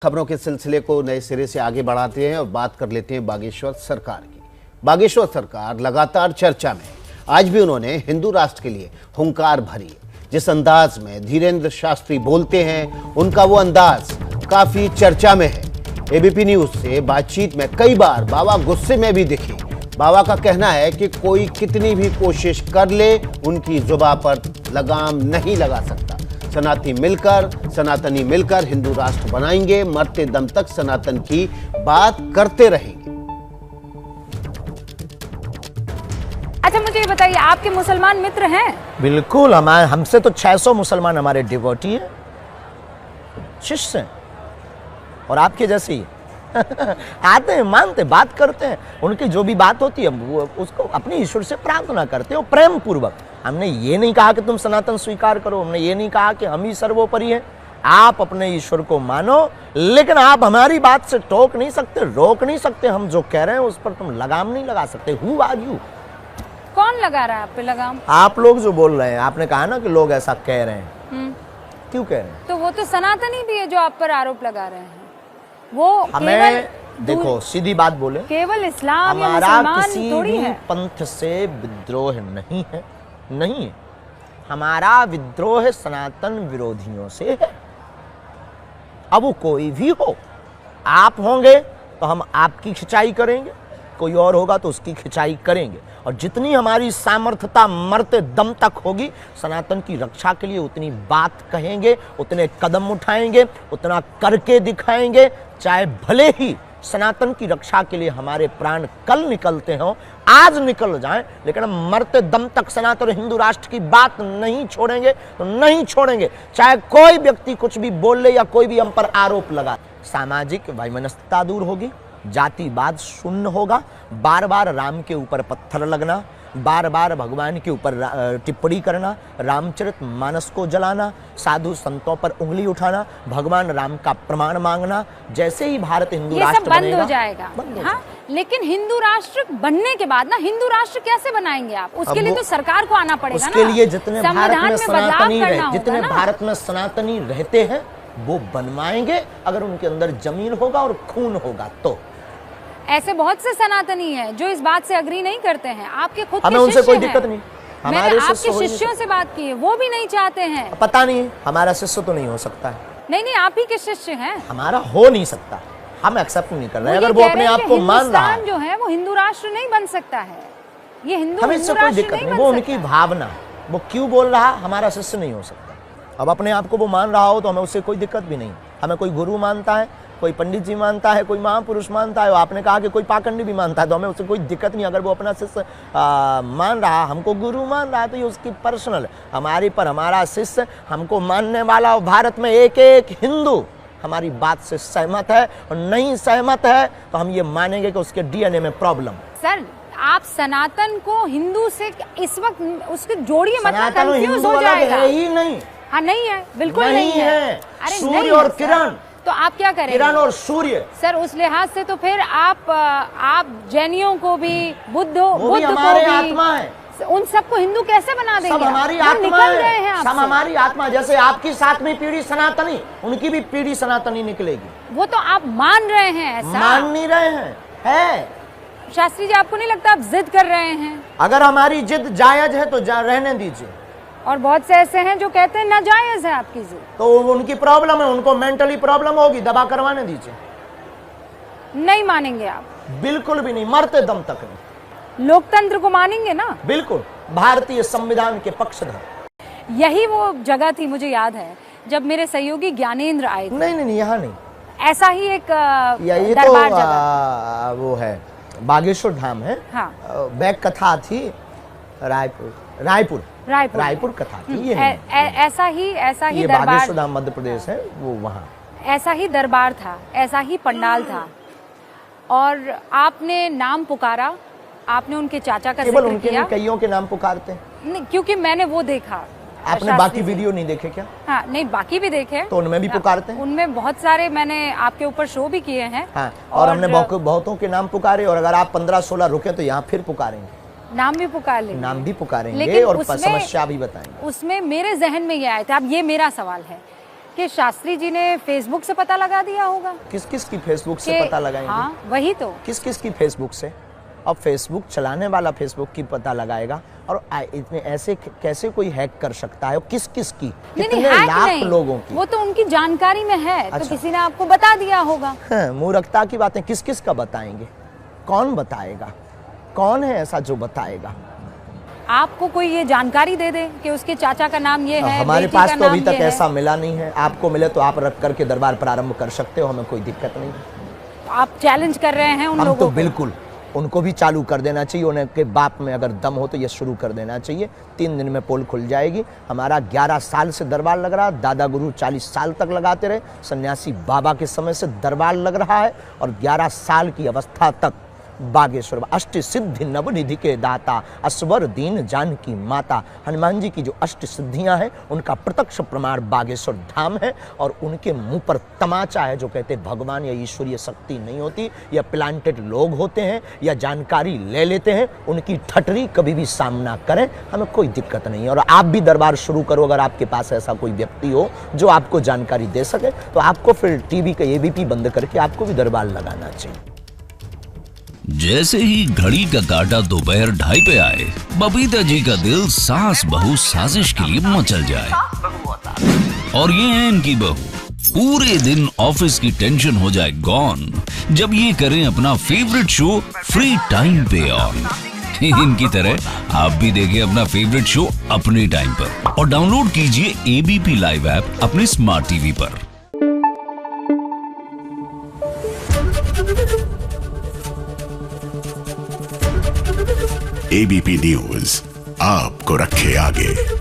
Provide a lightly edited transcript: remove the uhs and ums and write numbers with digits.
खबरों के सिलसिले को नए सिरे से आगे बढ़ाते हैं और बात कर लेते हैं बागेश्वर सरकार की। बागेश्वर सरकार लगातार चर्चा में। आज भी उन्होंने हिंदू राष्ट्र के लिए हुंकार भरी। जिस अंदाज में धीरेन्द्र शास्त्री बोलते हैं, उनका वो अंदाज काफी चर्चा में है। एबीपी न्यूज से बातचीत में कई बार बाबा गुस्से में भी दिखे। बाबा का कहना है कि कोई कितनी भी कोशिश कर ले, उनकी जुबां पर लगाम नहीं लगा सकता। सनातनी मिलकर हिंदू राष्ट्र बनाएंगे, मरते दम तक सनातन की बात करते रहेंगे। अच्छा, मुझे ये बताइए, आपके मुसलमान मित्र हैं? बिल्कुल, हमसे तो 600 मुसलमान हमारे डिवोटी है, शिष्य हैं, और आपके जैसे ही आते हैं, मानते, बात करते हैं। उनकी जो भी बात होती है वो उसको अपने ईश्वर से प्रार्थना करते हैं, प्रेम पूर्वक। हमने ये नहीं कहा कि तुम सनातन स्वीकार करो, हमने ये नहीं कहा कि हम ही सर्वोपरि हैं। आप अपने ईश्वर को मानो, लेकिन आप हमारी बात से टोक नहीं सकते, रोक नहीं सकते। हम जो कह रहे हैं उस पर तुम लगाम नहीं लगा सकते। Who are you? कौन लगा रहा है आप पे लगाम? आप लोग जो बोल रहे हैं, आपने कहा ना कि लोग ऐसा कह रहे हैं, क्यों कह रहे हैं? तो वो तो सनातनी भी है जो आप पर आरोप लगा रहे हैं। वो हमें देखो, सीधी बात बोले, केवल इस्लाम या हमारा मुसलमान किसी थोड़ी भी है। पंथ से विद्रोह नहीं है, नहीं है। हमारा विद्रोह सनातन विरोधियों से है। अब वो कोई भी हो, आप होंगे तो हम आपकी खिंचाई करेंगे, कोई और होगा तो उसकी खिंचाई करेंगे। और जितनी हमारी सामर्थ्यता मरते दम तक होगी, सनातन की रक्षा के लिए उतनी बात कहेंगे, उतने कदम उठाएंगे, उतना करके दिखाएंगे। चाहे भले ही सनातन की रक्षा के लिए हमारे प्राण कल निकलते हो, आज निकल जाएं, लेकिन हम मरते दम तक सनातन हिंदू राष्ट्र की बात नहीं छोड़ेंगे, तो नहीं छोड़ेंगे। चाहे कोई व्यक्ति कुछ भी बोल ले या कोई भी हम पर आरोप लगा। सामाजिक वैमनस्यता दूर होगी, जातिवाद शून्य होगा। बार बार राम के ऊपर पत्थर लगना, बार बार भगवान के ऊपर टिप्पणी करना, रामचरितमानस को जलाना, साधु संतों पर उंगली उठाना, भगवान राम का प्रमाण मांगना, जैसे ही भारत हिंदू राष्ट्र बंद हो जाएगा। हाँ, लेकिन हिंदू राष्ट्र बनने के बाद ना, हिंदू राष्ट्र कैसे बनाएंगे आप? उसके लिए तो सरकार को आना पड़ेगा ना। उसके लिए जितने भारत में सनातनी जितने भारत में सनातनी रहते हैं वो बनवाएंगे, अगर उनके अंदर जमीन होगा और खून होगा तो। ऐसे बहुत से सनातनी हैं जो इस बात से अग्री नहीं करते हैं। आपके खुद हमें उनसे कोई दिक्कत नहीं। मैंने आपके शिष्यों से बात की है, वो भी नहीं चाहते हैं। पता नहीं, हमारा शिष्य तो नहीं हो सकता है। नहीं, आप ही के शिष्य हैं। हमारा हो नहीं सकता, हम एक्सेप्ट नहीं कर रहे हैं। अगर वो अपने आप को मान रहा है, जो है वो हिंदू राष्ट्र नहीं बन सकता है। ये हिंदू हमें इससे कोई दिक्कत नहीं। वो उनकी भावना, वो क्यों बोल रहा, हमारा शिष्य नहीं हो सकता। अब अपने आप को वो मान रहा हो तो हमें उससे कोई दिक्कत भी नहीं। हमें कोई गुरु मानता है, कोई पंडित जी मानता है, कोई महापुरुष मानता है, आपने कहा कि कोई पाखंडी भी मानता है, तो हमें उससे कोई दिक्कत नहीं। अगर वो अपना शिष्य मान रहा, हमको गुरु मान रहा, तो ये उसकी पर्सनल है। हमारी पर हमारा शिष्य, हमको मानने वाला, और भारत में एक एक हिंदू हमारी बात से सहमत है, और नहीं सहमत है तो हम ये मानेंगे कि उसके डीएनए में प्रॉब्लम। सर, आप सनातन को हिंदू से इस वक्त उसके जोड़िए मत, कंफ्यूज हो जाएगा। है ही नहीं। हाँ, नहीं है, बिल्कुल नहीं है। अरे सूर्य और किरण, तो आप क्या करेंगे? किरण और सूर्य। सर, उस लिहाज से तो फिर आप जैनियों को भी, बुद्ध हमारे को भी, आत्मा है, उन सबको हिंदू कैसे बना देंगे? सब हमारी आत्मा है, सब हमारी आत्मा। जैसे आपकी 7वीं पीढ़ी सनातनी, उनकी भी पीढ़ी सनातनी निकलेगी। वो तो आप मान रहे हैं, ऐसा मान नहीं रहे हैं, है। शास्त्री जी, आपको नहीं लगता आप जिद कर रहे हैं? अगर हमारी जिद जायज है तो रहने दीजिए। और बहुत से ऐसे हैं जो कहते हैं नाजायज है आपकी जिद। तो उनकी प्रॉब्लम है, उनको मेंटली प्रॉब्लम होगी, दबा करवाने दीजिए। नहीं मानेंगे आप? बिल्कुल भी नहीं, मरते दम तक नहीं। लोकतंत्र को मानेंगे ना? बिल्कुल, भारतीय संविधान के पक्षधर। यही वो जगह थी, मुझे याद है, जब मेरे सहयोगी ज्ञानेंद्र आए थे। नहीं, यहाँ नहीं। ऐसा ही एक दरबार जगह वो है, बागेश्वर धाम है। हाँ। बैक कथा थी, रायपुर कथा थी। ये ऐसा ही ये दरबार, बागेश्वर धाम मध्य प्रदेश है, वो वहाँ ऐसा ही दरबार था, ऐसा ही पंडाल था। और आपने नाम पुकारा, आपने उनके चाचा का जिक्र किया। कईयों के नाम पुकारते हैं। नहीं, क्योंकि मैंने वो देखा। आपने बाकी वीडियो नहीं देखे क्या? हाँ, नहीं, बाकी भी देखे, तो उनमें भी पुकारते हैं। उनमें बहुत सारे मैंने आपके ऊपर शो भी किए हैं। हाँ, और हमने बहुतों के नाम पुकारे, और अगर आप 15-16 रुके तो यहाँ फिर पुकारेंगे, नाम भी पुकार लेंगे, नाम भी पुकारेंगे, और समस्या भी बताएंगे। उसमें मेरे जहन में ये आया था, अब ये मेरा सवाल है कि शास्त्री जी ने फेसबुक से पता लगा दिया होगा किस किस की फेसबुक से पता लगाएंगे? हाँ वही तो, किस किस की फेसबुक से? अब फेसबुक चलाने वाला फेसबुक की पता लगाएगा, और इतने ऐसे कैसे कोई हैक कर सकता है? किस किस की, कितने लाख लोगों की? वो तो उनकी जानकारी में है। अच्छा। तो किसी ने आपको बता दिया होगा। हाँ, मूर्खता की बातें किस किस का बताएंगे? कौन बताएगा? कौन है ऐसा जो बताएगा? आपको कोई ये जानकारी दे दे कि उसके चाचा का नाम ये है, हमारे बेटी पास का तो अभी नाम तक ये है। ऐसा मिला नहीं है। आपको मिले तो आप रख करके दरबार प्रारंभ कर सकते हो, हमें कोई दिक्कत नहीं है। आप चैलेंज कर रहे हैं उन हम लोगों तो को? बिल्कुल, उनको भी चालू कर देना चाहिए। उनके बाप में अगर दम हो तो ये शुरू कर देना चाहिए। 3 दिन में पोल खुल जाएगी। हमारा 11 साल से दरबार लग रहा है, दादा गुरु 40 साल तक लगाते रहे, सन्यासी बाबा के समय से दरबार लग रहा है, और 11 साल की अवस्था तक बागेश्वर अष्ट सिद्धि नवनिधि के दाता, असवर दीन जानकी माता, हनुमान जी की जो अष्ट सिद्धियां हैं उनका प्रत्यक्ष प्रमाण बागेश्वर धाम है। और उनके मुंह पर तमाचा है जो कहते भगवान या ईश्वरीय शक्ति नहीं होती, या प्लांटेड लोग होते हैं, या जानकारी ले लेते हैं। उनकी ठटरी कभी भी सामना करें, हमें कोई दिक्कत नहीं है। और आप भी दरबार शुरू करो, अगर आपके पास ऐसा कोई व्यक्ति हो जो आपको जानकारी दे सके, तो आपको फिर टीवी का एबीपी बंद करके आपको भी दरबार लगाना चाहिए। जैसे ही घड़ी का काटा दोपहर 2:30 पे आए, बबीता जी का दिल सास बहू साजिश के लिए मचल जाए। और ये है इनकी बहू, पूरे दिन ऑफिस की टेंशन हो जाए गॉन जब ये करें अपना फेवरेट शो फ्री टाइम पे ऑन। इनकी तरह आप भी देखें अपना फेवरेट शो अपने टाइम पर, और डाउनलोड कीजिए एबीपी लाइव ऐप अपने स्मार्ट टीवी पर। एबीपी न्यूज आपको रखे आगे।